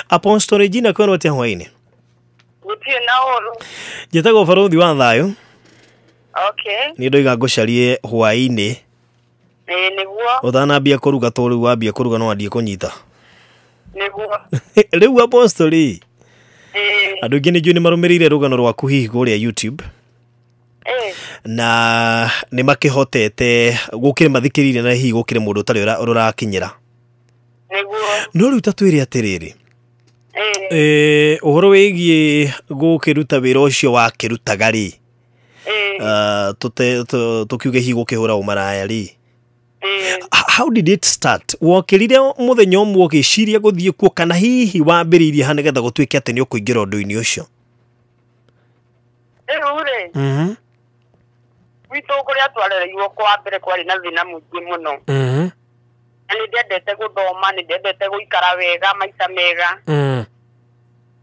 Apostle Regina kwano tia hwaini. Gutie na oro. Njetago baruthi wa thayo. Okay. Ni ndoiga ngucarie hwaini. Niguo. Uthanambia kuruga to riu wambia kuruga no andie kunyita. Niguo. Riu Apostle andu ingi ni marumirire rugano rwaku hihi kuria YouTube. Na ni makihotete gukire mathikirire na hihi gukire mundu utari urakinyira. Niguo. No riu tatwire atiriri. Uhoro wigie gukiruta wira ucio wakirutaga ri. Tukiuge hihi gukihura umaraya ri. How did it start? Wakirire muthenya umwe ugiciria guthie kuo kana hihi wambiririe hane getha gutwike ati ni ukuingira undu-ini ucio? Ure. Witu kuria twarereirwo kwa mbere kwari na thina muingi muno. Ni ndendete guthoma, ni ndendete guikara wega maisha mega.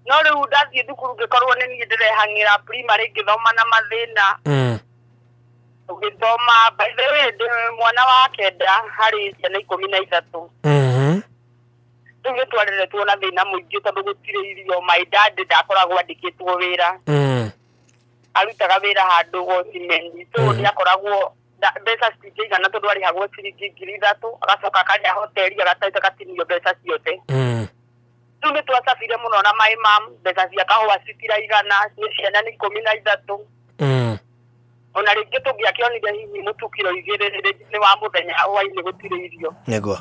No riu ndathie thukuru ngikorwo ni nie ndirehangira primary ngithoma na mathina. Ugithoma by the way mwana wa kenda hari ciana 13. Tuge twarere tuona thina muingi tondu gutire irio. My dad ndakoragwo andikitwo wira. Arutaga wira handu go cement. So ni akoragwo mbeca citigana tondu ari hagwo ciringi 3,000 agacoka akaria hoteli agataita gatinio mbeca ciothe. Tuge twasafire muno na my mom mbeca cia kahua citiraigana ni ciana ni 13. Ona ringi tungiakionire hihi mutukiro igirire ni wa muthenya hwaini gutire irio. Nego.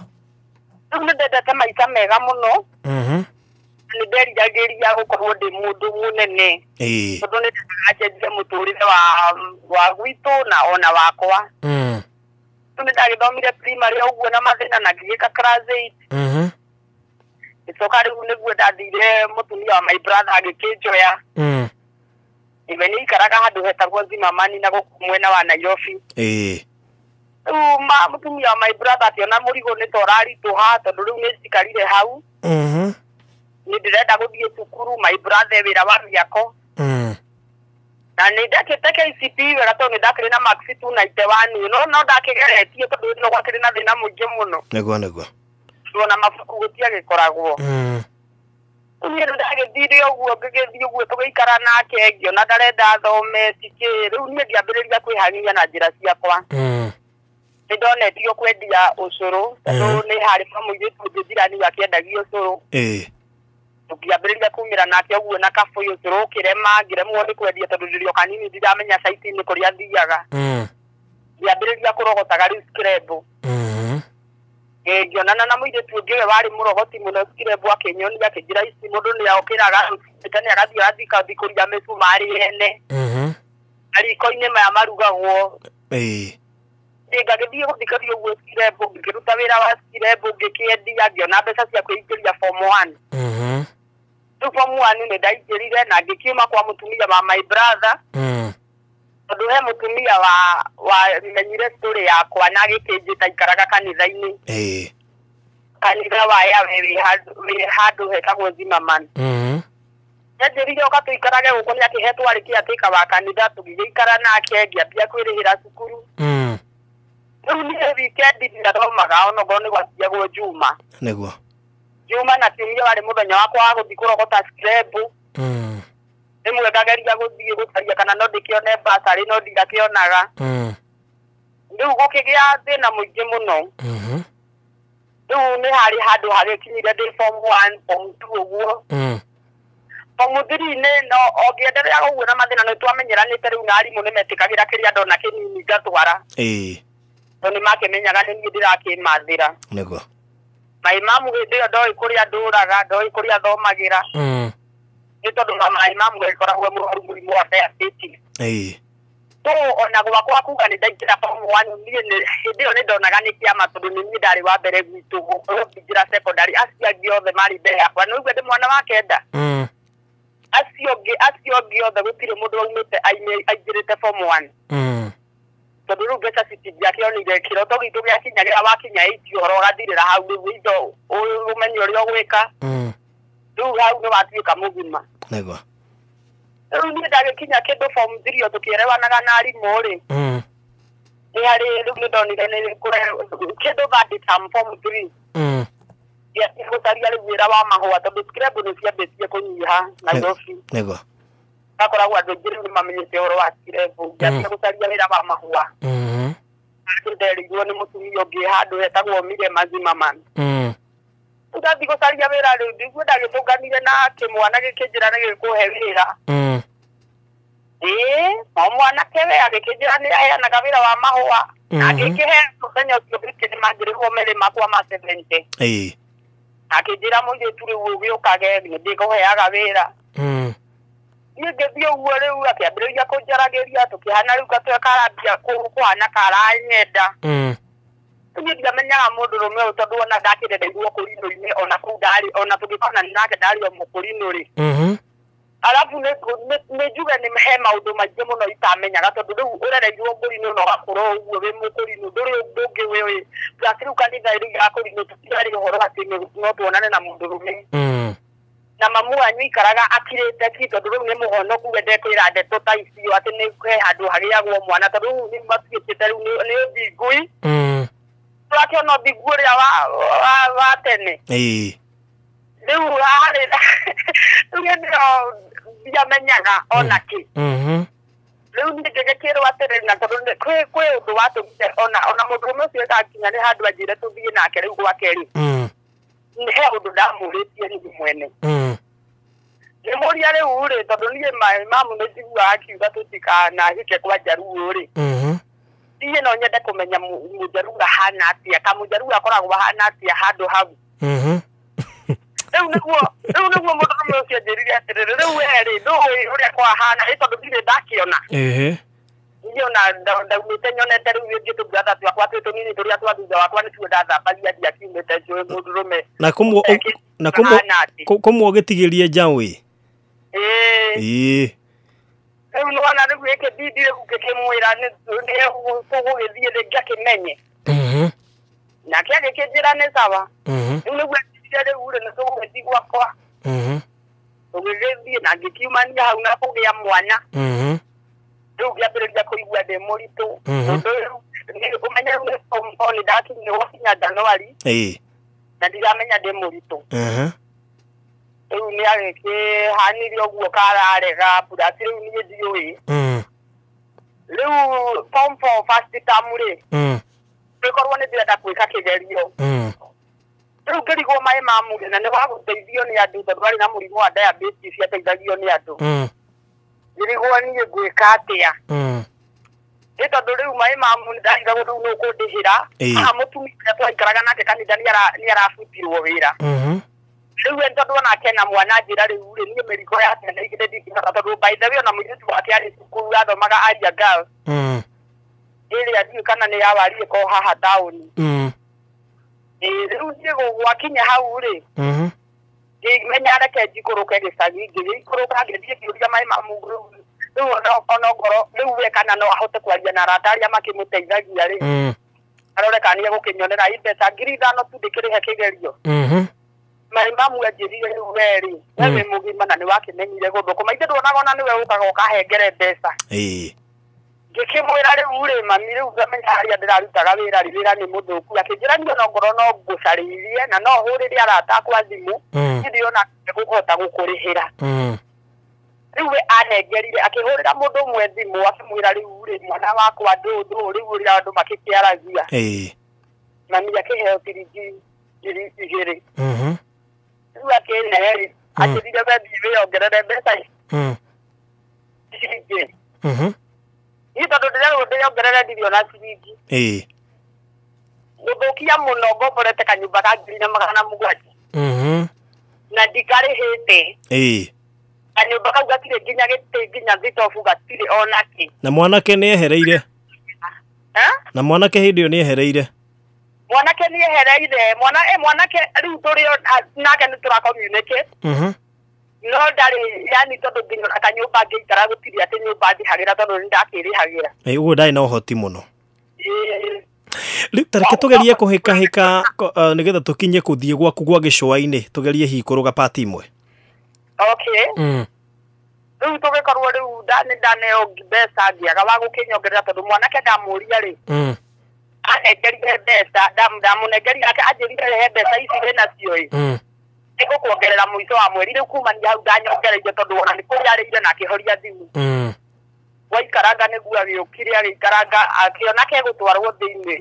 Tuge ndendete maisha mega muno. Ni nderiragiria gukorwo ndi mundu munene. Tondu ni ndacenjire muturire wa gwitu na ona wakwa. Tuge ndagithomire primary uguo na mathina na ngigika class 8. Icoka riu niguo ndathire mutumia wa my brother agikinjoya. Even ikaraga handu hetagwo Zimamani na mwena wa Nairobi. Mutumia wa my brother ationa murigo ni torari tuha tondu riu ni cikarire hau. Ni ndirenda guthie cukuru my brother wira wa miako. Na ni ndakite KCP wira tondu ndakire na max 291 no ndakigeretie tondu no gwakire na thina muingi muno. Nego. Tuona mabuku gutia gikoragwo. Ni ndagithire uguo ngigithie uguo tugiikara nake ngiona ndarenda thome tiki riu ni ngiambiriria kwihanyia na njira ciakwa. Ni ndonetio kwendia ucuru tondu ni hari famuiritu njirani akiendagia ucuru. Tukiambiriria kumira nake uguo na kafu ucuru kirema ngiremwo ni kwendia tondu ndirio kanini ndiramenya site ni kuria thiaga. Ngiambiriria kurogotaga riu skrebu. Ngionana na muiritu ungiwe wari murogoti muno skrebu akinyonia akinjira ici mundu ni aukiraga tani agathie athika thikuria mesu mari ene. Ariko-ini maya marugagwo. Ngagithie guthikario uguo skrebu ngiruta wira wa skrebu ngikiendia ngiona mbeca cia kwingiria form 1. Form 1 ni ndaingirire na ngikiuma kwa mutumia wa my brother. Tondu he mutumia wa menyire story yakwa na gikinjita ikaraga kanitha-ini. Kanitha wa ya we handu hetagwo Zimamani. Njirire ukatuikarage guko ni akihetwo ariki atika wa kanitha tugiikara nake ngiambia kwirihira cukuru. Riu ni weekend ndathomaga ono ngorwo ni gwaciagwo Juma. Neguo. Juma na kiumia wari muthenya wakwa wa guthii kurogota skrebu. Rimwe ngageria guthii gucaria kana no ndikione basari no ndigakionaga. Riu gukigia thina muingi muno. Riu ni hari handu hagikinyire ndi form 1 form 2 uguo. Form 3 ni no ongienderea uguo na mathina no twamenyeranite riu na arimu ni metikagira kiria ndona kinini ngatwara. Ni makimenyaga ni nie ndirakimathira. Nego. My mom ndio ndoi kuria nduraga ndoi kuria thomagira. Ni tondu my mom ngikoragwo murimu wa diabetes. So ona gwakwa kuga ni ndaikira form 1 nie ndio ni ndonaga ni kiama tondu ni nie ndari wa mbere gwitu gukinjira secondary acia giothe mari mbere yakwa no igwe ndi mwana wa kenda. Acio giothe gutire mundu waumite aingirite form 1. Tondu riu mbeca citingĩakĩonire kĩroto gitũ gĩakinyagira wakinya 8 ũhoro ũgathirĩra hau rĩu indo umenye ũrĩa ũgwĩka. Riu hau nĩ watuĩka mũgima. Nego. Riu niĩ ndagĩkinya kĩndũ form 3 tũkĩerewanaga na arimũ rĩ. Nĩ harĩ riu nĩ ndonire nĩ kĩndũ third term form 3. ya gutaria ri wira wa mahua tondu scrap ni cia betie kunyiha Nairobi nego akoragwo andu aingĩ rĩu nĩmamenyete ũhoro wa scrap ya gutaria wira wa mahua nderigwo nĩ mũtumia ũngĩ handũ hetagwo Mire Mazima Man ndathi gũcaria wĩra rĩu ndigwo ndagĩtũnganire na kĩmwana gĩkĩnjĩra nĩ gĩkũhe wĩra o mwanake we agĩkĩnjĩra nĩ aheanaga wĩra wa mahũa agĩkĩhe mũthenya ũcio gĩkĩ nĩmangĩrĩhwo merĩ makwa ma 70 akĩnjĩra mũirĩtu rĩu ũgĩũkage nĩndĩkũheaga wĩra niĩ ngĩthiĩ ũguo rĩu akĩambĩrĩria kũnjaragĩria tũkĩhana rĩu gatwekarambia kũhana karanyenda niĩ ndiamenyaga mũndũrũme ũyũ tondũ ona ndakĩndeithio kũrinũ-inĩ ona kũu ndarĩ ona tũngĩkonani nake ndarĩ o mũkũrinũ-rĩ arabu nĩ njuge nĩ he maũndũ maingĩ mũno itamenyaga tondũ rĩu ũrereirwo mũrinũ na ũgakorwo ũguo wĩ mũkũrinũ ndũrĩ ũndũ ũngĩ wĩ plus rĩu kanitha rĩu ya kũrinũ tũtirarĩ ũhoro atĩ no tuonane na mũndũrũme na mamu wanyu ikaraga akirĩte ki tondũ rĩu nĩ mũhonoku we ndekwĩra ndeto ta icio atĩ nĩ he handũ hagĩagwo mwana tondũ rĩu nĩ matuĩkĩte rĩu nĩ ũthingui tũrakĩona ũthingu ũrĩa wa tene rĩu harĩ rĩu nĩo ndiamenyaga ona kĩ rĩu niĩ ngĩgĩkĩrwo atĩrĩ na tondũ kwĩ ũndũ watũmire ona mũndũrũme ũcio ĩgakinya nĩ handũ anjĩre tũthiĩ nake rĩu gwake-rĩ he ũndũ ndamũrĩtie niĩ mwene ngĩmũria rĩu-rĩ tondũ niĩ mamu nĩ njiguaga akiuga tũtikanahike kwa Njaruo-rĩ niĩ no nyende kũmenya mũjaruo ahana atĩa kamũjaruo akoragwo ahana atĩa handũ hau rĩu nĩguo mũndũrũme ũcio anjĩrire atĩrĩrĩ rĩu we-rĩ ndũĩ ũrĩa kwahana tondũ ndirĩ ndakĩona niĩ ona ndaumĩte nyonete rĩu rĩngĩ tũbrother twakwa twĩ tũnini tũrĩa twa thutha wakwa nĩtuo ndathambagia ndiakiumĩte njũĩ mũndũrũme na kũmwe ũgĩtigĩrie njaũ rĩu nĩwona rĩu gĩkĩ ndindi rĩu gĩkĩmwĩra nĩgũgĩthiĩ rĩngĩ akĩmenye nake agĩkĩnjĩra nĩ sawa rĩu nĩguo ecirie rĩu-rĩ nĩtũgũgĩthiĩ gwakwa tũgĩgĩthiĩ na ngĩkiumania hau na kũgĩa mwana rĩu ngĩambĩrĩria kũigua ndĩ mũritũ ũndũ rĩu ũmenye rĩu nĩ ndakinyire gwakinya Januari na ndiramenya ndĩ mũritũ rĩu nĩ agĩkĩhanire ũguo kararega purasi rĩu niĩ ndiũĩ rĩu form 4 first term-rĩ ngĩkorwo nĩ ndĩrenda gwĩka kĩgerio rĩu ngĩrigwo maĩ ma mwĩrĩ na nĩ wagũteithio nĩ andũ tondũ arĩ na mũrimũ wa diabetes ateithagio nĩ andũ ngĩrigwo niĩ ngwĩka atĩa nĩ tondũ rĩu maĩ ma mwĩrĩ ndarigagwo rĩu nĩ ũkũndĩhĩra haha mũtumia ũrĩa twaikaraga nake kanitha nĩ arabutirwo wĩra rĩu we tondũ onake na mwana njĩra rĩu-rĩ niĩ mĩrigo yake nĩigĩrĩ ndingĩhota tondũ by the way ona mũirĩtu wake arĩ cukuru athomaga Aria Girls ĩrĩa ndiũĩ kana nĩ ya Wariĩ ko haha taũni rĩu niĩ gwakinya hau-rĩ ngĩmenya reke njikũrũke gĩcagi ngĩgĩikũrũka ngĩthiĩ ngĩũria maĩ ma mũndũ rĩu ona ngoro rĩu we kana no ahote kwaria na arata arĩa makĩmũteithagia-rĩ arore kana nĩegũkĩnyonera mbeca 5,000 tu ndĩkĩrĩhe kĩgerio maĩ mamu anjĩrire rĩu we-rĩ we wĩ mũgima na nĩ wakĩmenyire gũthũkũma ithe nduonaga ona nĩwe ũkaga ũkahengere mbeca ngĩkĩmwĩra rĩu-rĩ mami rĩu ngamenya harĩa ndĩrarutaga wĩra nĩ mũthũku akĩnjĩra niĩ no ngoro no ngũcarĩirie na no hũrĩre arata akwa thimũ hĩndĩ ona gũkũhota gũkũrĩhĩra rĩu we anengerire akĩhũrĩra mũndũ ũmwe thimũ akĩmwĩra rĩu-rĩ mwana wakwa ndũndũ rĩu ũrĩa andũ makĩkĩaragia mami akĩheo ciringi 2,000 rĩu akĩnehe anjĩrire we thiĩ wĩongerere mbeca ciringi niĩ tondũ ndĩrerwo ndĩongerere ndiriona ciringi gũthũkia mũno ngomborete kanyũmba ka 2,700 na ndikarĩhĩte kanyũmba kau gatirĩ nginya gĩtĩ nginya thitobu gatirĩ ona kĩ na mwanake nĩ ehereire na mwanake hĩndĩ ĩyo nĩ ehereire mwanake nĩ ehereire mwanake rĩu tũrĩ nake nĩ tũra-communicate no ndarĩ yani tondũ nginya kanyũmba ngĩikara gũtirĩ atĩ nyũmba ndĩhagĩra tondũ nĩ ndakĩrĩhagĩra ũguo ndarĩ na ũhoti mũno rĩu tareke tũgerie kũhĩkahĩka nĩgetha tũkinye kũthiĩ gwaku gwa gĩcũa-inĩ tũgerie hihi kũrũga pati imwe rĩu tũgĩkorwo rĩu nĩ ndaneo mbeca ngĩaga wa gũkĩnyongerera tondũ mwanake ndamũria-rĩ anengerire mbeca ndamunengerire anjĩrire he mbeca ici wĩnacio ĩ nĩgũkuongerera mũico wa mweri rĩu kumania hau ndanyongereire tondũ ona nĩkũrĩarĩire na akĩhoria thimũ waikaranga nĩguo agĩũkire agĩikaranga akĩona kegũtwarwo thĩinĩ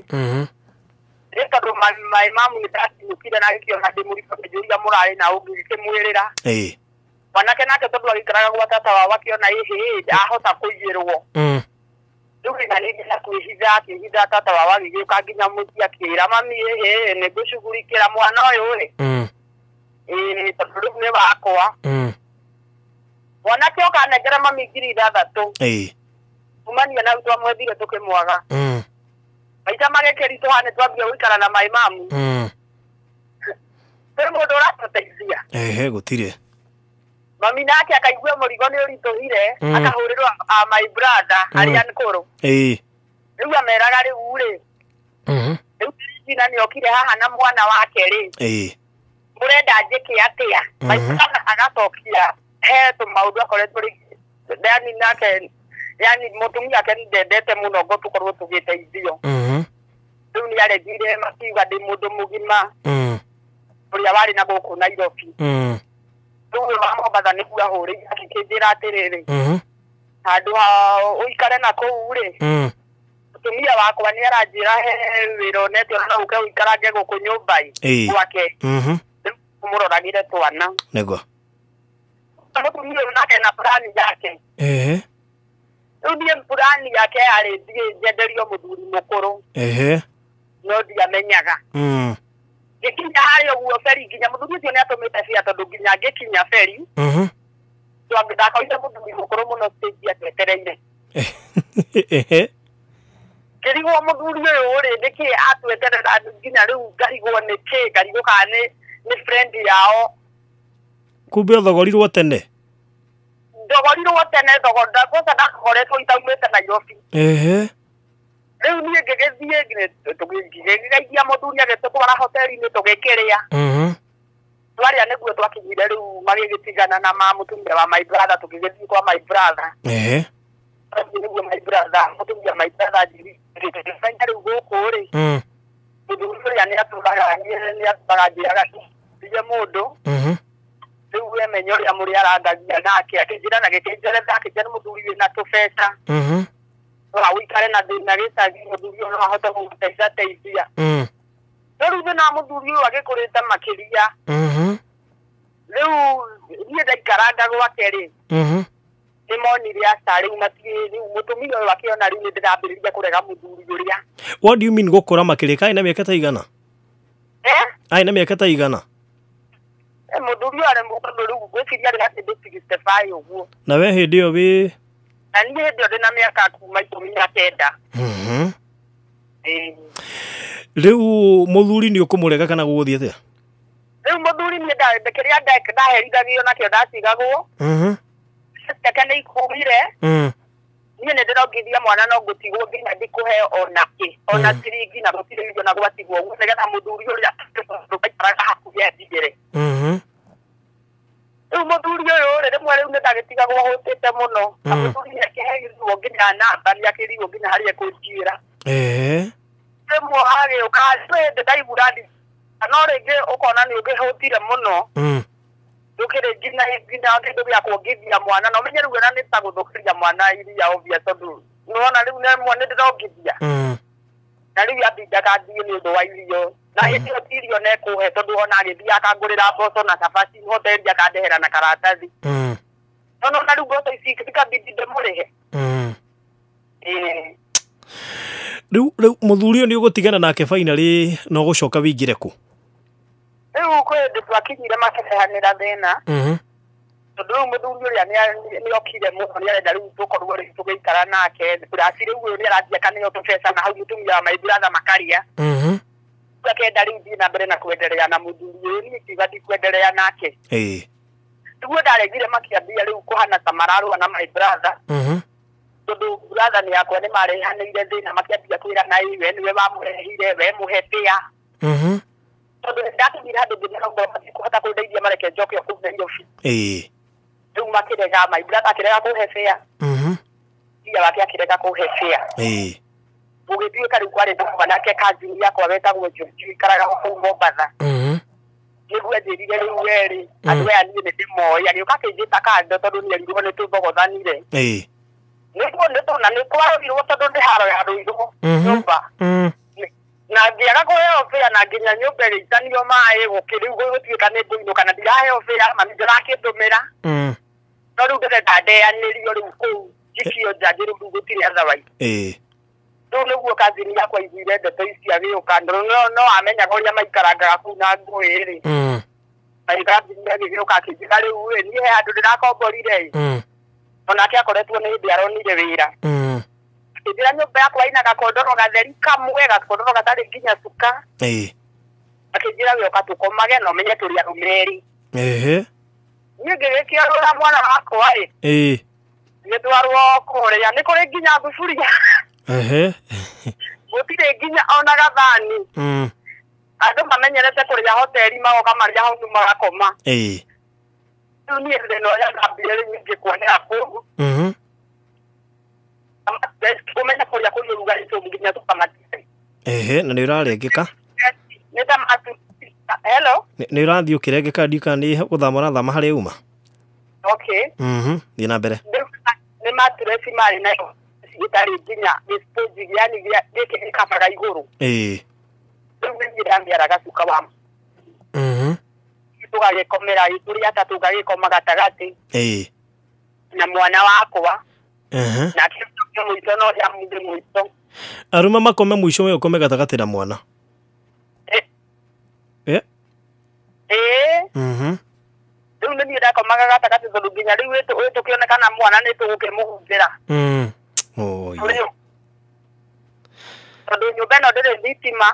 rĩ tondũ maĩ mamu nĩndakinyũkire na agĩkĩona ndĩ mũriko ngĩjũria mũrarĩ na ũngĩ gĩkĩmwĩrĩra mwanake nake tondũ agĩikaraga gwa tata wao akĩona ĩhĩ ndahota kũigĩrwo rĩu nĩnganĩire na kwĩhitha akĩhitha tata wao agĩgĩũka nginya mũciĩ akĩĩra mami ĩhĩ nĩngũcugurikĩra mwana ũyũ ĩ tondũ rĩu nĩ wakwa mwanake ũkanengera mami 6,000 kumania na twamwethire tũkĩmwaga maita magĩkĩritũha nĩ twambia gũikara na maĩ mamu rĩu mũndũ ũratũteithia gũtirĩ mami nake akaigua mũrigo nĩ ũritũhire akahũrĩrwo my brother arĩa nkũrũ rĩu ameraga rĩu rĩ rĩu Tina nĩokire haha na mwana wake rĩ mũrenda njĩke atĩa maita agatokia he tũmaũndũ akoretwo yani nake yani mũtumia ake ndendete mũno ngo tũkorwo tũgĩteithio rĩu nĩaregire makiuga ndĩ mũndũ mũgima ũrĩa warĩ na gũkũ Nairobi rĩu wa Mombatha nĩguo ahũrĩire akĩnjĩra atĩrĩrĩ handũ ha ũikare na kũu rĩ mũtumia wakwa nĩaranjĩra he wĩra onete ona no ũke ũikarange gũkũ nyũmba gwake mũroragire twana nĩguo mũtumia ũyũ nake na plani yake rĩu niĩ plani yake yarĩ thiĩ nyenderio mũthuri mũkũrũ no ndiamenyaga ngĩkinya harĩa ũguo feri nginya mũthuri ũcio nĩatũmĩte bia tondũ nginya ngĩkinya feri ndakoire mũthuri mũkũrũ mũno stage atetereire ngĩrigwo mũthuri ũyũ rĩ nĩkĩ atweterera nginya rĩu ngarigwo nĩkĩ ngarigwo kana nĩ friend yao kumbe ũthogorirwo tene ndogorirwo tene thogonda gũca ndakoretwo itaumĩte Nairobi rĩu niĩ ngĩgĩthiĩ tũgĩgĩithia mũthuri agĩtũtwara hoteli-inĩ tũgĩkĩrĩa twarĩa nĩguo twakinyire rĩu magĩgĩtigana na mũtumia wa my brother tũgĩgĩthiĩ kwa my brother nĩguo my brother mũtumia my brother njĩrĩfanya rĩu gũkũ rĩ mũthuri ũrĩa nĩatũraga njĩraga thiĩ mũndũ rĩu wemenya ũrĩa mũrĩ arangagia nake akĩnjĩra na gĩkĩnjeretha akĩnjĩra mũthuri wĩna tũbeca no ũikare na thĩna gĩcagi mũthuri ũyũ no ahote gũgũteithia rĩu thĩna wa mũthuri ũyũ agĩkũrĩte makĩria rĩu niĩ ndaikaranga gwake rĩ nĩmonire aca rĩu rĩu mũtumia ũyũ akĩona rĩu nĩndĩrambĩrĩria kũrega mũthuri ũrĩa. What do you mean gũkũra makĩrĩka aina mĩaka ta igana? Aina mĩaka ta igana? Mũthuri ũyũ arĩ mũndũ rĩu gwĩciria rĩrĩa ndĩ 65 ũguo. Na we hĩndĩ ĩyo wĩ? Na niĩ hĩndĩ ĩyo ndĩna mĩaka kuma 19. Rĩu mũthuri nĩ ũkũmũrega kana gũgũthiĩ atĩa? Rĩu mũthuri niĩ kĩrĩa ndaherithagio nakĩo ndatigagwo. Teke nĩ ikumire. Niĩ nĩ ndĩrongithia mwana no ngũtigwo nginya ndĩkũhe ona ciringi na gũtirĩ milioni gwatigwo ũguo nĩgetha mũthuri ũrĩa ndũgaikaraga hakuhĩ andigĩre. Rĩu mũthuri ũyũ rĩmwe rĩu nĩ ndagĩtigagwo hũtĩte mũno. Mũthuri nĩ akĩheirwo nginya namba nĩ akĩrirwo nginya harĩa kũnjĩra. Rĩmwe agĩũka hĩndĩ ndaigua no rĩngĩ ũkona nĩ ũkĩhũtire mũno. Ndũkĩrĩ nginya kĩndũ gĩa kuongithia mwana no menye rĩu ona nĩ ta gũthũkĩria mwana iria obvious tondũ nĩwona rĩu nĩ ndĩrongithia. Na rĩu ambindaga thiĩ nĩ ũndũ wa irio. Na hĩndĩ ĩyo irio nĩ ekũhe tondũ ona agĩthiĩ akangũrĩra mboco na cabaci hoteli akandehera na karatathi. No na rĩu mboco ici ikabidi ndĩmũrĩhe. Rĩu mũthuri ũyũ nĩ ũgũtigana nake finally no gũcoka wĩingĩre kũ? Rĩu kwĩ hĩndĩ twakinyire makĩrehanĩra thĩna. Tondũ rĩu mũthuri ũrĩa nĩ okire mũno nĩ arenda rĩu tũkorwo rĩu tũgĩikara nake. Kũraci rĩu ũyũ nĩ arathiĩ akaneo tũbeca na hau mũtumia wa my brother makarĩa. Akenda rĩu thiĩ na mbere na kwenderea na mũthuri ũyũ niĩ kiuga ndikwenderea nake. Rĩu ndaregire makĩambia rĩu kũhana ta mararũa na my brother. Tondũ brother nĩ yakwa nĩ marehanĩire thĩna makĩambia kwĩra na iwe nĩwe wamũrehire we mũhe pĩa. Tondũ ndakinyire handũ ngĩmera matikũhota kũndeithia mareke njoke kũu Nairobi. Rĩu makĩrega my brother akĩrega kũhe pĩa. Thia wake akĩrega kũhe pĩa. ugituika riu kwari nake kazi yakwa wetagwo Joji karaga kumbo batha niguo njirire riu weri andu aya nie ndimoya ni ukakijita kando tondu ni rigo ni tuthogothanire niguo nditona ni kwarirwo tondu ndi haro ya ruigo nyumba na ngiaga kuheo fea na nginya nyumba iritanio mai gukiriu gutuika ni nduinuka na ndiraheo fea mami ndirakitumira no riu ndĩrenda ndeanĩrio rĩu kũu njikio njanjĩ rĩu gũtirĩ otherwise rĩu nĩguo kazini yakwa iguire ndeto ici agĩũka no amenyaga ũrĩa maikaranga kũu na ngũĩ-rĩ na kazini agĩgĩũka akĩnjĩra rĩu niĩ he handũ ndĩrakomborire onake akoretwo nĩ hĩndĩ aronire wĩra akĩnjĩra nyũmba yakwa ĩna gakondoro gatheri kamwe gakondoro gatarĩ nginya cuka akĩnjĩra gĩoka tũkomage na ũmenye tũrĩ arũme erĩ niĩ ngĩgĩkĩarũra mwana wakwa-ĩ gĩtwarwo kũrĩa nĩ kũrĩ nginya thuburia gũtirĩ nginya ona gathani andũ mamenyerete kũrĩa hoteli magoka marĩa hau magakoma rĩu niĩ thĩna ngambire rĩu ingĩkuonera kũu ũmenya kũrĩa kũrĩ ũrugarĩ tũnginya tũkamatire na nĩ ũrarengeka nĩ ta hello nĩ ũrathiĩ ũkĩrengeka ndika nĩ gũthama harĩa uma okay thiĩ na mbere nĩ maturesi marĩ nayo itarĩ nginya gĩsponji yani gĩkĩ gĩkabaga igũrũ rĩu nĩ ndĩramĩara gacuka wa tũgagĩkomera tũrĩ atatũ gagĩkoma gatagatĩ na mwana wakwa na kĩrĩa mũico no rĩa mũndũ mũico arũme makome mũico we ũkome gatagatĩ na mwana rĩu nĩ niĩ ndakomaga gatagatĩ tondũ nginya rĩu tũkĩonekana mwana nĩ tũgũkĩmũhumbĩra tondũ nyũmba ĩno ndĩrĩ thitima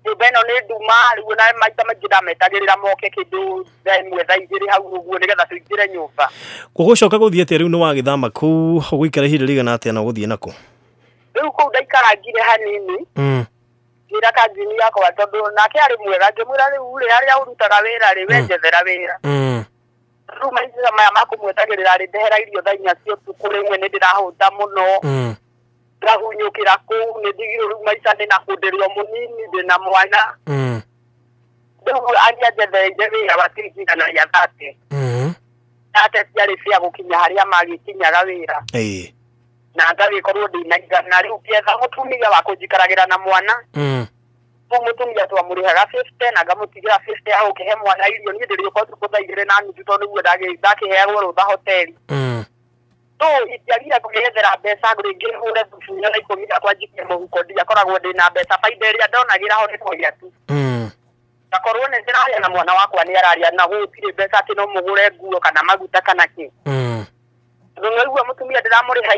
nyũmba ĩno nĩ nduma rĩu na maita maingĩ ndametagĩrĩra moke kĩndũ thaa ĩmwe thaa igĩrĩ hau ũguo nĩgetha tũingĩre nyũmba gũgũcoka gũthiĩ atĩa rĩu nĩ wagĩthama kũu ũgũikara ihinda rĩigana atĩa na gũthiĩ nakũ rĩu kũu ndaikarangire hanini ngĩra kazini yakwa tondũ nake arĩ mwega ngĩmwĩra rĩu rĩ harĩa ũrutaga wĩra rĩ we njethera wĩra rĩu maica maya makũmwetagĩrĩra rĩ ndehera irio thaa inya cia ũtukũ rĩmwe nĩ ndĩrahũta mũno ndahunyũkĩra kũu nĩ ndigirwo rĩu maica ndĩna kũndĩrio mũnini ndĩna mwana rĩu aria njethereire wĩra watirikithanagia 30 ate ciarĩ cia gũkinya harĩa magĩkinyaga wĩra na ngagĩkorwo ndĩna igana rĩu kĩetha mũtumia wa kũnjikaragĩra na mwana rĩu mũtumia twamũrĩhaga 50 na ngamũtigĩra 50 ya gũkĩhe mwana irio niĩ ndĩrĩũka ũtukũ thaa igĩrĩ na nuthu tondũ nĩguo ndakĩheagwo rũtha hoteli itiagire kũgĩethera mbeca rĩngĩ hũre thuburia na ikũmi yakwa njikie mũhuko ndiakoragwo ndĩna mbeca baida ĩrĩa ndonagĩra ho nĩ kũrĩa tu ngakorwo nĩ ndĩrarĩa na mwana wakwa nĩ ararĩa na gũtirĩ mbeca atĩ no mũgũre nguo kana maguta kana kĩ nĩguo mũtumia ndĩramũrĩha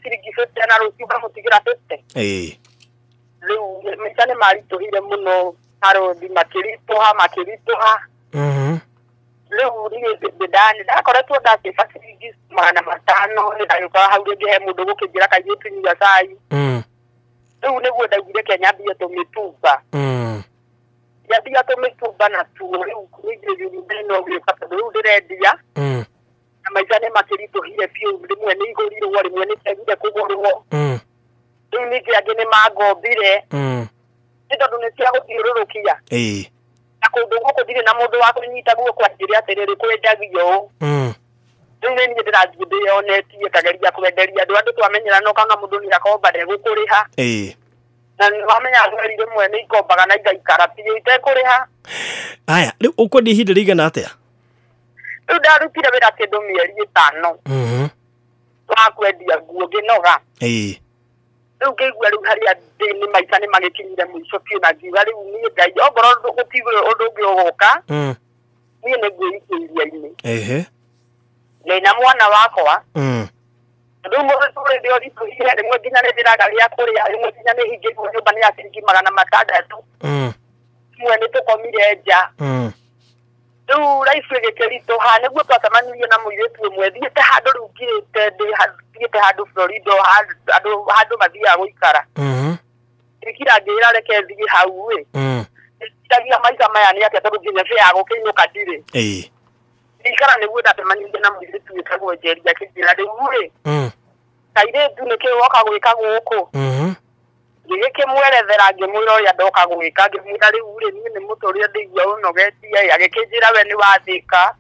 ciringi 50 na rũciũ ngamũtigĩra 50 rĩu maica nĩ maritũhire mũno harothi makĩritũha rĩu niĩ ndakoretwo ndakĩba ciringi 500 nĩndagĩũkaga hau rĩngĩ he mũndũ gũkĩnjĩra kairĩtu nyua cai rĩu nĩguo ndaugire ke nyambie tũmĩtumba nyambia tũmĩtumba na tuo rĩu nĩngĩrĩu no gĩũka tondũ rĩu ndĩrendia na maica nĩ makĩritũhire biũ rĩmwe nĩ igũrirwo rĩmwe nĩ ciagire kũgũrwo rĩu ningĩ angĩ nĩ mangombire nĩ tondũ nĩ cia gũthiũrũrũkia na kũndũ gũkũ ndirĩ na mũndũ wa kũnyita guoko anjĩre atĩrĩrĩ kwendagio rĩu nĩ niĩ ndĩrathiĩ ndĩyonetie kageria kwenderia andũ twamenyerana ũkaona mũndũ nĩ akomba ndegũkũrĩha na wamenya thweri rĩmwe nĩ ikombaga na igaikara biũ itekũrĩha aya rĩu ũkwendia ihinda rĩigana atĩa rĩu ndarutire wĩra kĩndũ mĩeri 5 wa kwendia nguo ngĩnoga rĩu ngĩigua rĩu harĩa ndĩ maica nĩ magĩkinyire mũico biũ na ngiuga rĩu niĩ Ngai ongorwo gũtigũrĩ ũndũ ũngĩ ũgũka niĩ nĩ ngwĩikia iria-inĩ ndĩna mwana wakwa rĩu mũtũrĩre ũritũhire rĩmwe nginya nĩ ndĩraga gĩa kũrĩa rĩmwe nginya nĩ hingĩirwo nyũmba nĩ ya ciringi 600 imwe nĩ tũkomire nja rĩu raibu ĩgĩkĩritũha nĩguo twacemanirie na mũirĩtu ũmwe thiĩte handũ rĩu thiĩte handũ Florida handũ mathiaga gũikara ndĩkira ngĩra reke thiĩ hau ndiragia maica maya nĩ atĩa tondũ nginya bĩa gũkĩinũka ndirĩ ndikara nĩguo ndacemanirie na mũirĩtu wĩtagwo Njeri akĩnjĩra rĩu kaire tu neke woka gwika guku ngigike mwerethera ngimwira uria ndoka gwika ngimwira riu ri ni muturia ndigua unogetie agikinjira we ni wathika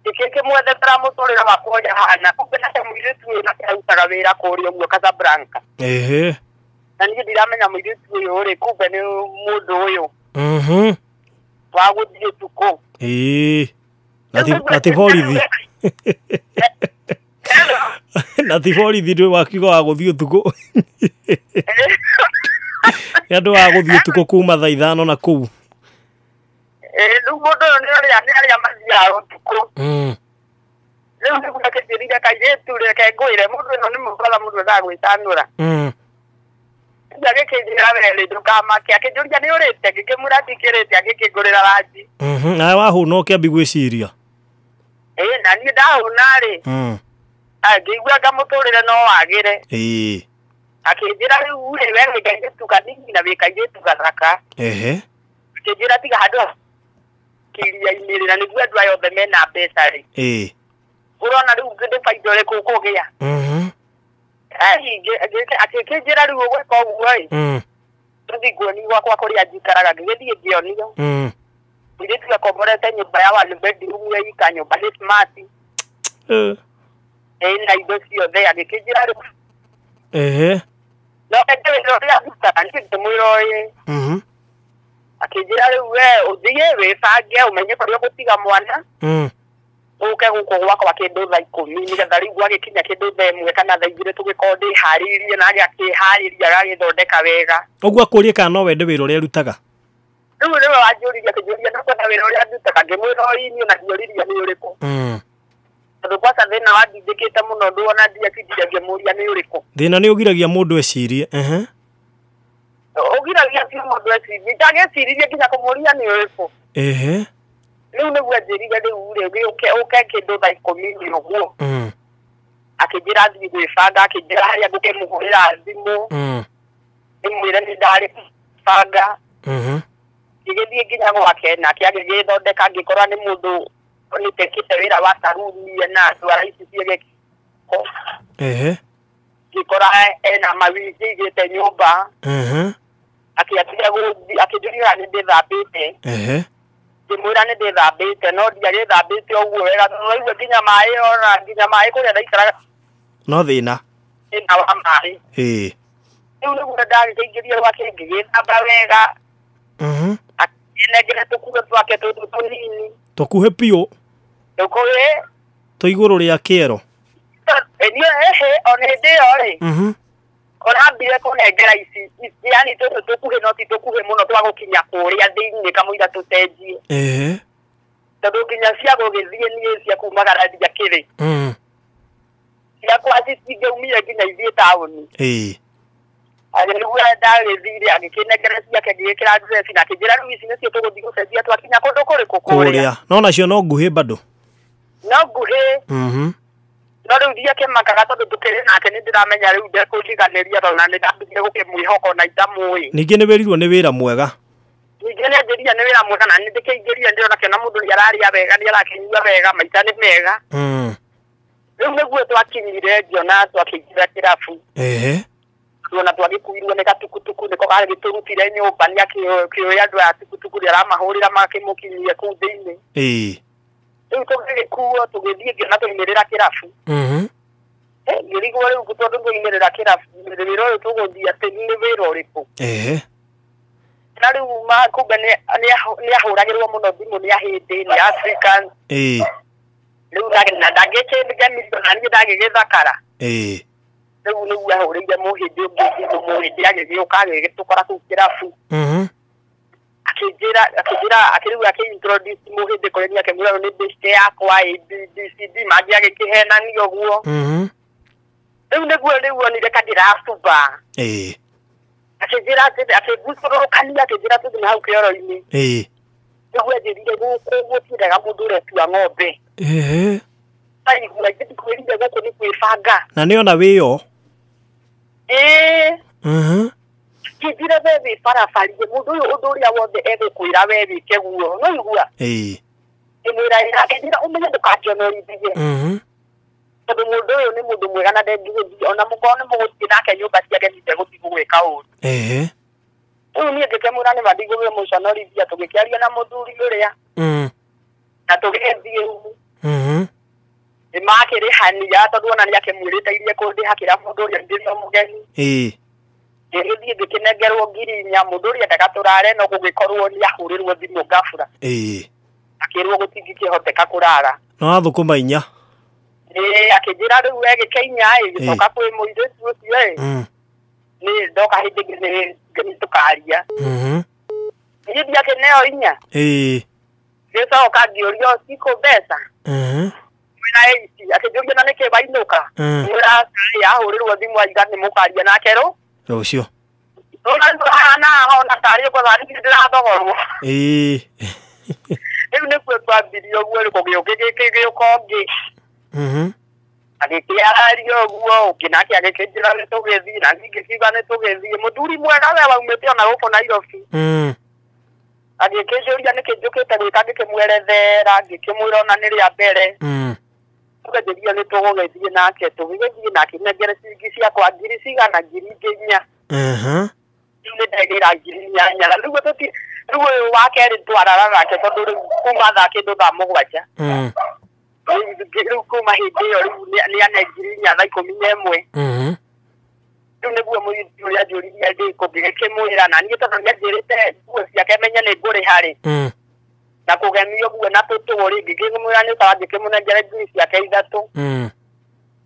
ngigike mwethera muturira wakwa hana kubena mwiritu na kautaga wira kuria guo Casablanca na niĩ ndiramenya mũirĩtu ũyũ rĩ kumbe nĩ mũndũ ũyũ wa gũthiĩ tukũ na ti borithi na ti borithi ndĩ wakiuga wa gũthiĩ ũtukũ nĩ andũ wa gũthiĩ ũtukũ kuma thaa 5 na kũu rĩu mũndũ ũyũ nĩ arĩa mathiaga ũtukũ rĩu nĩguo akĩnjĩrire kairĩtu reke ngwĩre mũndũ ũyũ nĩ mũbara mũndũ ndagwĩtanũra agĩkĩnjĩra were ndũkamake akĩnjũria nĩ ũrĩte ngĩkĩmwĩra ndikĩrĩte agĩkĩngũrĩra ranji nawe wahũna ũkĩambi gwĩciria na niĩ ndahũna rĩ ngĩigua ngamũtũrĩre no wagĩre akĩnjĩra rĩu rĩ we wĩ kairĩtu kanini na wĩ kairĩtu gathaka akĩnjĩra tiga handũ kĩiria-inĩ rĩ na nĩguo andũ aya othe mena mbeca rĩ ũrona rĩu ndĩ baida ũrĩkũ kũgĩa akĩnjĩra rĩu ũgwĩka ũguo ĩ tũthiĩ nguoni gwakwa kũrĩa njikaraga ngĩgĩthiĩ ngĩonio mũirĩtu akomborete nyũmba ya one bedroom ĩika nyũmba nĩ smart na indo ciothe agĩkĩnjĩra rĩu no eke wĩra ũrĩa ndutaga niĩ ngĩmwĩra ũyũ akĩnjĩra rĩu we ũthiĩ wĩbange ũmenye kũrĩa ũgũtiga mwana ũke gũkũ gwakwa kĩndũ thaa 10 nĩgetha rĩu gwagĩkinya kĩndũ thaa 1 kana thaa 2 tũgĩkorwo ndĩharĩirie na agakĩharĩria agagĩthondeka wega ũguo akũrie kana no wende wĩra ũrĩa arutaga rĩu nĩwe wanjũririe akĩnjũria no kwenda wĩra ũrĩa ndutaga ngĩmwĩra ũyũ na ndioririe nĩ ũrĩkũ tondũ kwanza thĩna wandindĩkĩte mũno ndũona ndiakindire ngĩmũria nĩ ũrĩkũ thĩna nĩ ũgiragia mũndũ ecirie ũgiragia ti mũndũ ecirie ndageciririe nginya kũmũria nĩ ũrĩkũ rĩu nĩguo njĩrire rĩu rĩ ũke kĩndũ thaa 10 ũguo akĩnjĩra thiĩ gwĩbanga akĩnjĩra harĩa ngũkĩmũhũrĩra thimũ ndĩmwĩre nĩ ndarĩ banga ngĩgĩthiĩ nginya gwake nake agĩgĩthondeka ngĩkora nĩ mũndũ nĩtekĩte wĩra wa saruni na ndwara ici ciĩgĩko ngĩkora ena mawigi igĩte nyũmba akĩatiga akĩnjũria nĩ ndĩthambĩte ngĩmwĩra nĩ ndĩthambĩte no ndiagĩthambĩte ũguo wega tondũ nginya maĩ ona nginya maĩ kũrĩa ndaikaraga no thĩna wa maĩ rĩu nĩguo ndagĩkĩingĩria gwake ngĩgĩthamba wega akĩnengere tũkuhe twake tũtũ tũnini tũkuhe piũ tũkuhe tũ igũrũ rĩa kĩero ona hĩndĩ ĩyo rĩ ũrambire kũnengera ici yani tũtũ tũkuhe no ti tũkuhe mũno twa gũkinya kũrĩa thĩinĩ kamũira tũcenjie tondũ nginya cia gũgĩthiĩ niĩ cia kumagararia kĩrĩ ciakwa citingĩumire nginya ithiĩ taũni nĩguo ndagĩthire agĩkĩnengera ciake ngĩgĩkĩra dress na akĩnjĩra rĩu ici nĩcio tũgũthiĩ gũcenjia twakinya kũndũ kũrĩkũ kũrĩa no nacio no nguhĩ bado no nguhĩ no rĩu ndiakĩmakaga tondũ tũkĩrĩ nake nĩ ndĩramenya rĩu ndekũndiganĩria tondũ na nĩndambire gũkĩmwĩhoka na itamũĩ ningĩ nĩ wĩrirwo nĩ wĩra mwega ningĩ nĩ anjĩria nĩ wĩra mwega na nĩndĩkĩingĩrire ndĩrona kĩona mũndũ nĩ ararĩa wega nĩ arakĩnyua wega maita nĩ mega rĩu nĩguo twakinyire ngiona twakĩingĩra kĩrabu tuona twagĩkuirwo nĩ gatukutuku nĩko gagĩtũrutire nyũmba nĩ akĩoya andũ aya tukutuku nĩ aramahũrĩra makĩmũkinyie kũu thĩinĩ rĩu tũgĩgĩkuo tũgĩthiĩ ngĩona tũimĩrĩra kĩrabu ngĩrigwo rĩu tondũ tũimĩrĩra kĩrabu wĩra ũyũ tũgũthiĩ atĩ nĩ wĩra ũrĩkũ na rĩu kumbe nĩ ahũragĩrwo mũno thimũ nĩ ahĩndĩ nĩ African rĩu na ndangĩkĩngemirio na niĩ ndagĩgĩthakara rĩu nĩguo ahũrĩire mũhĩndĩ ũngĩ thimũ mũhĩndĩ agĩgĩũka agĩgĩtũkora kũu kĩrabu akĩnjĩra akĩrĩu akĩintroduce mũhĩndĩ kũrĩ niĩ akĩmwĩra nĩ bĩcite yakwa DCD mangĩ agĩkĩhenania ũguo rĩu nĩguo onire kandĩracuba akĩnjĩra akĩgucũrũrũkania akĩnjĩra tũthiĩ na hau kĩoro-inĩ nĩguo anjĩrire gũkũ gũtiendaga mũndũ ũretua ng'ombe aigua ngĩkwĩrire gũkũ nĩ kwĩbanga na nĩ ona wĩyo kĩnjĩra we wĩbarabarie mũndũ ũyũ ũndũ ũrĩa wothe egũkwĩra we wĩke guo no igua ndĩmwĩra akĩnjĩra ũmenye ndũkangĩonorithie tondu mundu uyu ni mundu mwega na ndengithithia ona mukorwo ni muguthi nake nyumba ciake ndigutiga gwika uru uyu nie ngikemwira ni mathigurire muconorithia tugikiaria na muthuri uria na tugithie nimakirihania tondu ona ni akimwirite irie kundihakira mundu uria ndino mugeni ngithie ngikinengerwo ngiri 4 mundu uria ndagaturare no gugikorwo ni ahurirwo thimu ngafura akirwo gutingikihoteka kurara no athukuma 4 akijira riu egikenya gicoka kwi muiritu ucio ni ndoka hindi ngitukaria nithia kineo 4 gicoka ngiorio ciko mbeca mwina eici akijuria na niki bainuka mwira yahurirwo thimu aigani mukaria nake rucio ona tari ko thari ndirathogorwo riu ni kwe twambirie uguo ri kugiukigiukongi agikiario uguo ukinake agikijira ni tugithi na ngikiga ni tugithi muthuri mwega we waumite ona guko Nairobi agikijuria nikijukite gwika ngikimwerethera ngikimwira ona ni ria mbere tugetheria ni tugugethie nake tugigethie nake negere cingi ciakwa ngiri cigana ngiri 4 ni ndegira ngiri 8 riu tuti riu wakeri twarara nake tondu kuma thake ndutha mugwaja riu kuma hindi iyo riu ni ane ngiri 4 riu niguo muthuri uria njuririe ngikimwira na nie tondu nianjirite nguo ciake menye ni nguri hari na kugemio guo na tuturi ngikimwira ni tawa ngikimunengera ngiri ciake 3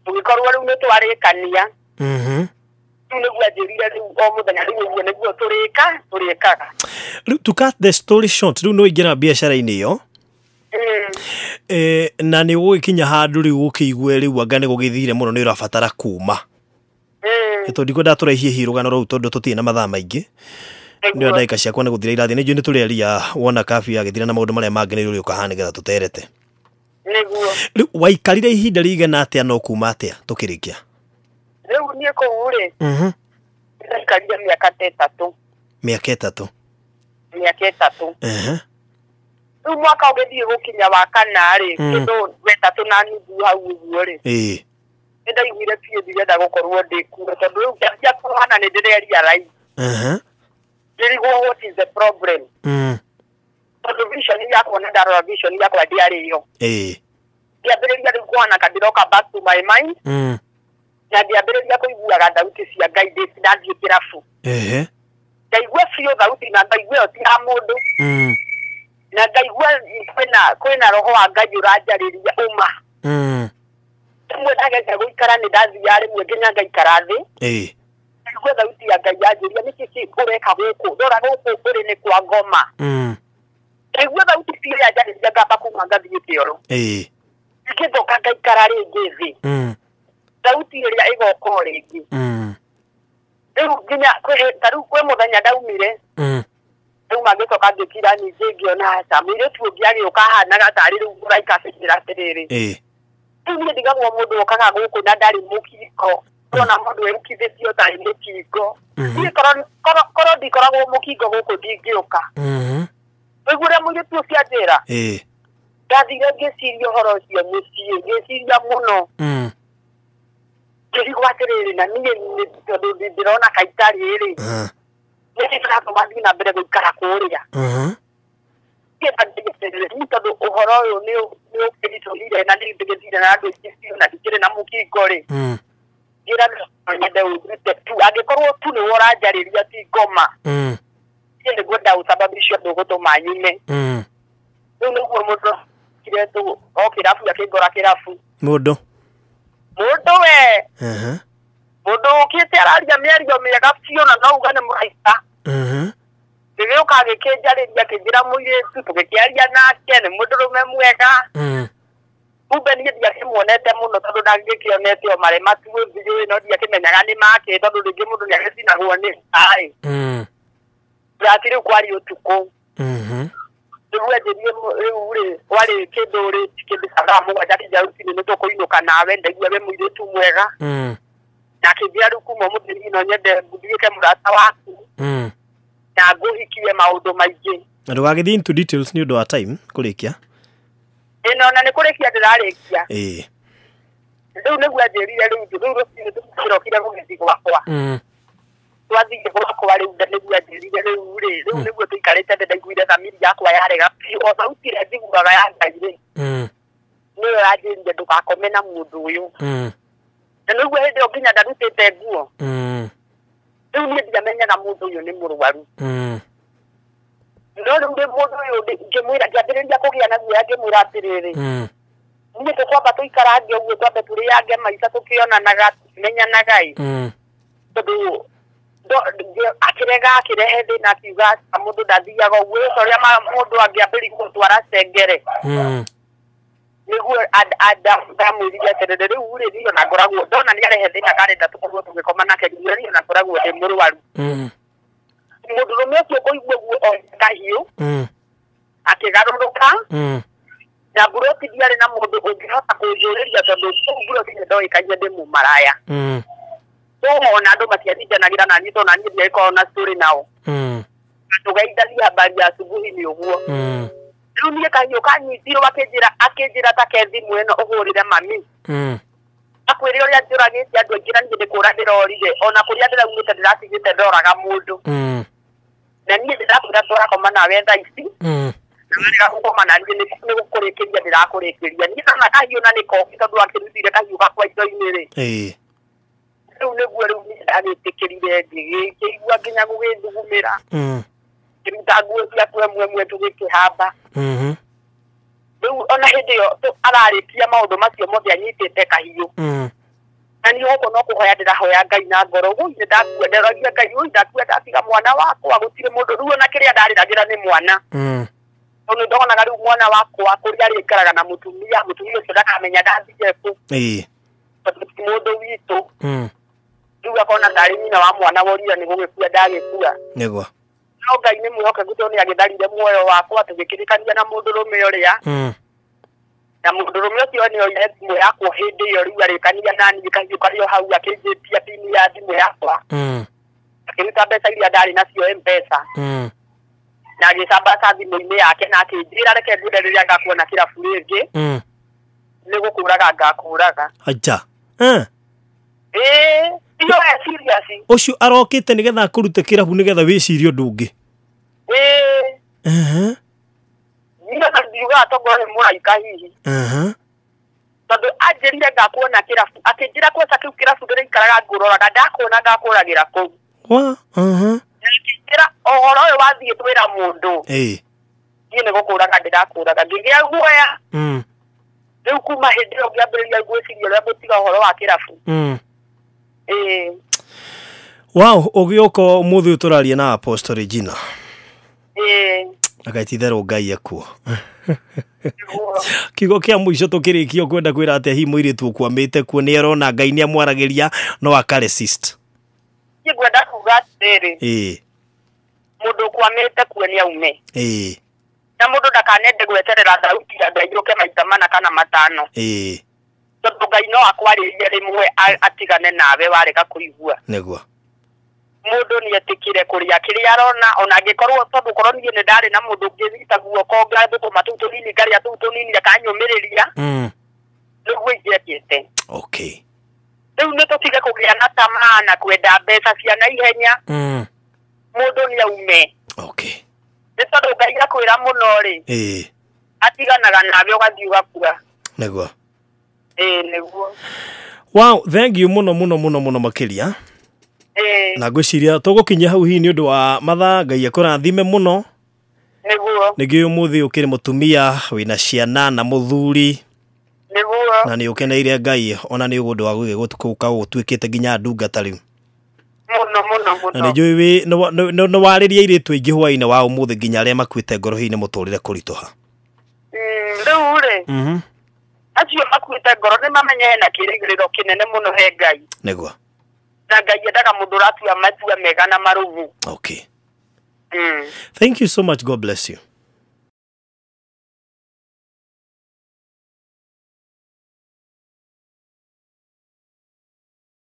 tugikorwo riu ni twarikania niguo njurire riu o muthenya riu niguo turikaga riu to cut the story short riu no ingira biacara-ini iyo na ni gukinya handu riu ukiigwe riu anga ni gugithire muno ni urabatara kuma tondu ndaturaihie hirugano rau tondu tutie na mathaa maingi ni ndaika ciakwa ni guthira irathi ni njui ni tureria wona kafi agithira na maundu maria mangi ni uri ukahana getha tuterete niguo riu waikarire ihinda rigana atia no kuma atia tukirikia riu nie kuure ndaikaria miaka 3 riu mwaka ugithie gukinya wa 4 ri kindu 3 na nuthu hau uguo ri ndaiguire pie ndirenda gukorwo ndikure tondu riu ngiakorana ni ndireria rai ndirigwo what is the problem tondu vision yakwa na ndarora vision yakwa ndiari iyo ndiambiriria riu kuona kandiroka back to my mind na ndiambiriria kuiguaga thauti cia Ngai ndathiĩ kĩrabu ndaigua biũ thauti na ndaigua ĩyo ti ya mũndũ na ndaigua kwĩna roho wa Ngai ũranjarĩria uma rĩmwe ndageria gũikara nĩ ndathiaga rĩmwe nginya ngaikara thĩ ndaigua thauti ya Ngai yanjĩria nĩkĩ ũreka gũkũ ndora gũkũ ũrĩ nĩ kwa ngoma ndaigua thauti biũ yanjarĩria ngamba kuma ngathiĩ kĩoro ngĩcoka ngaikara rĩngĩ thĩ thauti ĩrĩa ĩgoka rĩngĩ riu nginya riu kwĩ muthenya ndaumire riu magĩcoka ngĩkira ningĩ ngĩona aca mũirĩtu ũngĩ agĩũka hanaga tarĩ rĩu ũraikacĩkĩra atĩrĩrĩ riu niĩ ndigagwo mũndũ okaga gũkũ na ndarĩ mũkingo ona mũndũ erukithĩtio tarĩ mũkingo niĩ korwo ndikoragwo mũkingo gũkũ ndingĩũka rĩu ũrĩa mũirĩtu ũcio anjĩra ndathire ngĩciria ũhoro ũcio mũciĩ ngĩciria mũno ngĩrigwo atĩrĩrĩ na niĩ tondũ ndĩrona kaitari ĩrĩ nĩndĩratũma thiĩ na mbere gũikara kũrĩa tondũ ũhoro ũyũ nĩ ũkĩritũhire na nĩndĩgĩthire na andũ aingĩ biũ na ndikĩrĩ na mũkingo rĩ njĩra nyende ũrute tu angĩkorwo tu nĩwe ũranjarĩria ti ngoma niĩ nĩguo ndaũsababicio ndũgũtũma nyume rĩu nĩguo mũndũ kiretu o kĩrabu akĩngora kĩrabu mũndũ we mũndũ ũkĩte araria mĩario mĩega biũ na no uga nĩ mũraica gĩgĩũka gĩkĩnjarĩria kĩnjĩra mũirĩtu tũgĩkĩaria nake nĩ mũndũrũme mwega kumbe niĩ ndiakĩmuonete mũno tondũ ndangĩkĩonete o marema tu njũĩ no ndiakĩmenyaga nĩ make tondũ rĩngĩ mũndũ nĩagĩcinagwo nĩ ngai ndati rĩu kwarĩ ũtukũ rĩu enjĩrie rĩu rĩ warĩ kĩndũ thaa mũgwanja kĩnja rũcinĩ nĩ tũkũinũka nawe ndaigua we mũirĩtu mwega na kĩnjĩra rĩu kuma mũthenya no nyende nduĩke mũrata waku na ngũhikie maũndũ maingĩ ndũgagĩthiĩ into details nĩ ũndũ wa time kũrĩkia ĩno na nĩ kũrĩkia ndĩrarĩkia Riu niguo anjirire riu rucini tukirokire gugithii gwakwa twathire gwakwa riu niguo anjirire riu niguo tuikarite ndaiguire thamiri yakwa yarega o sauti ĩrĩa njiguaga ya Ngai ri niyo yanjirire ndugakome na mundu uyu na niguo hindi ĩyo nginya ndarutĩte nguo riu niĩ ndiamenyaga mundu uyu nĩ mũrwaru no riu mundu uyu ngĩmwĩra ngĩambĩrĩria kũgĩa na guoya ngĩmwĩra atĩrĩrĩ niĩ tũkwamba tũikarange ũguo twambe tũrĩange maica tũkĩonanaga tũkimenyanaga tondũ akĩrega akĩrehe thĩna akiuga mũndũ ndathiaga ũguo ũrĩa mũndũ angĩambĩrĩria gũtwara cengere niguo ndamwĩrire atĩrĩrĩ rĩu rĩ niĩ ona ngoragwo ndona nĩarehe thĩna karenda tũkorwo tũgĩkoma nake ngiuga niĩ ona ngoragwo ndĩ mũrwaru mũndũrũme ũcio kũigua ũguo oya kahiũ akĩgarũrũka na Buroti ndiarĩ na mũndũ ũngĩhota kũnjũrĩria tondũ Buroti ndoĩkaine ndĩ mũmaraya ona andũ matiarindanagĩra na niĩ tondũ niĩ ndiagĩkorwo na story nao tũgeithania habari ya asubuhi nĩ ũguo rĩu niĩ kahiũ kanyitirwo akĩnjĩra ta ke thimũ ĩno ũhũrĩre mami akwĩre ũrĩa njũragĩte andũ aingĩ na niĩ ndĩkũra ndĩrorire ona kũrĩa ndĩraumĩte ndĩratigĩte ndoraga mũndũ na niĩ ndĩrakwĩra tũrakoma nawe thaa ici nĩga gũkoma na niĩ nĩ gũkũrĩkĩria ndĩrakũrĩkĩria niĩ kana kahiũ na nĩkobi tondũ akĩrutire kahiũ gakwa indo-inĩ rĩ rĩu nĩguo rĩu niĩ ndagĩtĩkĩrire ngĩigua nginya gũgĩthugumĩra ngĩruta nguo ciakwa ĩmwe tũgĩkĩhamba rĩu ona hĩndĩ ĩyo ararĩkia maũndũ macio mothe anyitĩte kahiũ na niĩ gũkũ no kũhoya ndĩrahoya Ngai na ngoro ũguo nĩ ndakwenderagia Ngai ũyũ ndakua ndatiga mwana wakwa gũtirĩ mũndũ rĩu ona kĩrĩa ndarĩragĩra nĩ mwana tondũ ndonaga rĩu mwana wakwa kũrĩa arĩikaraga na mũtumia ũcio ndakamenya ndathire kũ tondũ ti mũndũ witũ rĩu akona ndarĩ nyina wa mwana worira nĩ gũgĩkua ndagĩkua nĩguo no Ngai nĩ mwĩhokeku tondũ nĩ agĩtharire muoyo wakwa tũgĩkĩrĩkania na mũndũrũme ũrĩa na mũndũrũme ũcio nĩ oire thimũ yakwa hĩndĩ ĩyo rĩu arĩkania na niĩ kahiũ karĩ o hau akĩnjĩtia pini ya thimũ yakwa akĩruta mbeca iria ndarĩ nacio M-Pesa na agĩcambaca thimũ-inĩ yake na akĩnjĩra reke ngwĩre rĩrĩa ngakuona kĩrabu rĩngĩ nĩ gũkũraga ngakũraga aja iyo serious ũcio arokĩte nĩgetha akũrute kĩrabu nĩgetha wĩcirie ũndũ ũngĩ niĩ ndiuga atongore mũraika hihi tondũ anjĩrire ngakuona kĩrabu akĩnjĩra kweca kĩu kĩrabu ndĩrĩikaraga ngũroraga ndakuona ngakũragĩra kũu akĩnjĩra ũhoro ũyũ wathiĩ twĩra mũndũ niĩ nĩ gũkũraga ndĩrakũraga ngĩgĩa guoya rĩu kuma hĩndĩ ĩyo ngĩambĩrĩria gwĩciria ũrĩa ngũtiga ũhoro wa kĩrabu wow ũgĩũka ũmũthĩ tũraria na Apostle Regina agaititherwo Ngai akuo kiugo kĩa mũico tũkĩrĩkia kwenda kwĩra atĩ hi mũirĩtu ũkwamĩte kuo nĩ arona Ngai nĩ amwaragĩria no akaresist ngwenda kuga atĩrĩ mũndũ ũkwamĩte kuo nĩ aume na mũndũ ndakanende gweterera thauti ya Ngai yũke maita mana kana matano tondũ Ngai no akwarĩrie rĩmwe atigane nawe warega kũigua nĩguo mũndũ nĩ etĩkire kũrĩa kĩrĩa arona ona angĩkorwo tondũ korwo niĩ nĩ ndarĩ na mũndũ ũngĩnyita guoko ngathũkũma tũu tũnini ngarĩa tũu tũnini akanyũmĩrĩria nĩguo ingĩendete rĩu nĩ tũtige kũgĩa na tamaa na kwenda mbeca cia naihenya mũndũ nĩ aume nĩ tondũ Ngai akwĩra mũno rĩ atiganaga nawe ũgathiĩ ũgakua nĩguo nĩguo wow thank you mũno makĩria na ngwĩciria tũgũkinyia hau hihi nĩ ũndũ wa mathaa Ngai akũrathime mũno nĩguo nĩguo ũmũthĩ ũkĩrĩ mũtumia wĩna ciana na mũthuri nĩguo na nĩ ũkeneire Ngai ona nĩ ũgũndũ wa gũgĩgũtuka ũtuĩkĩte nginya ndungata rĩu mũno na nĩnjũĩ nĩ warĩria airĩtu aingĩ hwaĩ-inĩ wa ũmũthĩ nginya arĩa makuĩte ngoro hihi nĩ mũtũrĩre kũritũha rĩu rĩ acio makuĩte ngoro nĩ mamenye hena kĩrĩgĩrĩro kĩnene mũno he Ngai nĩguo na Ngai endaga mũndũ ũratua matua mega na marũmu thank you so much, God bless you.